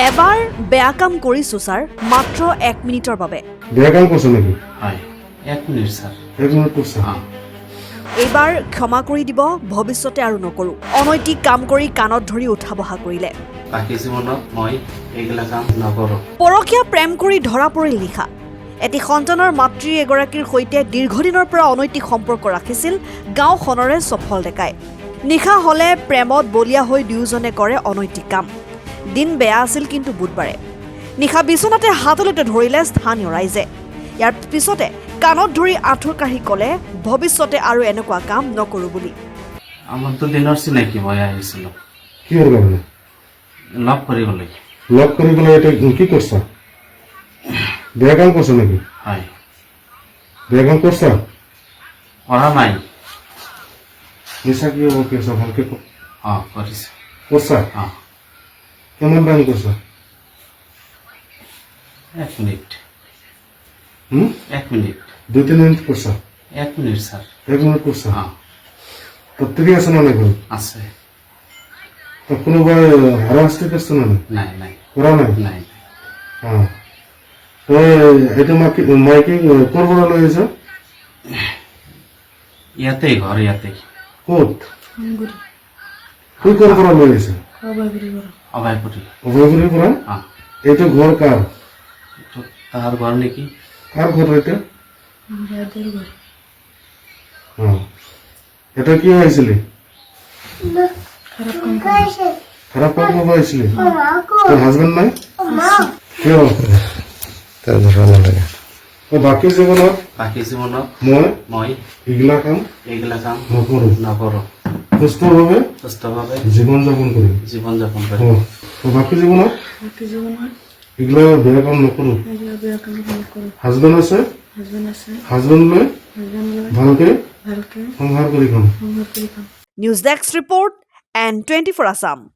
এবাৰ বেয়া কাম কৰিছো স্যাৰ মাত্ৰ 1 মিনিটৰ বাবে বেয়া কাম কৰছ নাকি হয় 1 মিনিট স্যাৰ 1 মিনিট কৰছ এইবাৰ ক্ষমা কৰি দিব ভৱিষ্যতে আৰু নকৰো অনৈতিক কাম কৰি কাণত ধৰি উঠা বহা কৰিলে বাকী জীৱনত মই এইগিলা কাম নকৰো পৰকীয়া প্ৰেম কৰি ধৰা পৰিল নিশা এটি সন্তানৰ মাতৃ এগৰাকীৰ সৈতে দীৰ্ঘদিনৰ পৰা অনৈতিক সম্পৰ্ক ৰাখিছিল গাঁওখনৰে সফল ডেকাই নিশা হলে প্ৰেমত বলিয়া হৈ দুয়োজনে কৰে অনৈতিক কাম দিন বেয়া আছিল কিন্তু বুধবাৰে নিশা বিছনাতে হাতলতে ধৰিলে স্থানীয় ৰাইজে ইয়াৰ পিছতে কাণত ধৰি আঁঠুৰ কাঢ়ি ক'লে ভৱিষ্যতে আৰু এনেকুৱা কাম নকৰো বুলি আমাৰ তো দিনৰ চিনাকি মই আহিছিলো কি হল কাৰণে লগ কৰিবলৈ লক কৰে গেলে এটা কি কৰছ বেয়া কাম কৰছ নাকি হয় বেয়া কাম কৰছ কৰা নাই নিশা কি হবো কেছ ভালকে কৰিছে করছ কেমন কাম করছ 1 মিনিট 1 মিনিট 2-3 মিনিট করছ 1 মিনিট স্যার 1 মিনিট করছ প্রত্যেকে আছে না নাকি আছে তো কোনোবাই হারাস্তি করছে না নাই নাই করা নাই নাই তো এটা মাইকে করবো লয়েছে ইয়াতেই ঘৰ ইয়াতেই কোত কি কৰবো লয়েছে অভয়পুৰী অভয়পুৰি কৰা এটা ঘৰ কাৰ তাহাৰ ঘৰ নেকি কাৰ ঘৰ এটা এটা কি হয়েছিল খাৰাপ কাম কৰবো হয়েছিল তোৰ হাজবেন্ড নাই কেউ তো বাকি জীবনত বাকী জীৱনত মই এগুলা কাম এইগিলা কাম নকৰো নকৰো সুস্থভাবে সুস্থভাৱে জীবন যাপন কৰিম জীৱন যাপন কৰিম তো বাকি জীবনত এগুলা বেয়া কাম নকৰো হাজবেন্ড আছে হাজবেন্ড লৈ ভালকে সংসাৰ কৰি খাম news desk report and 24 Assam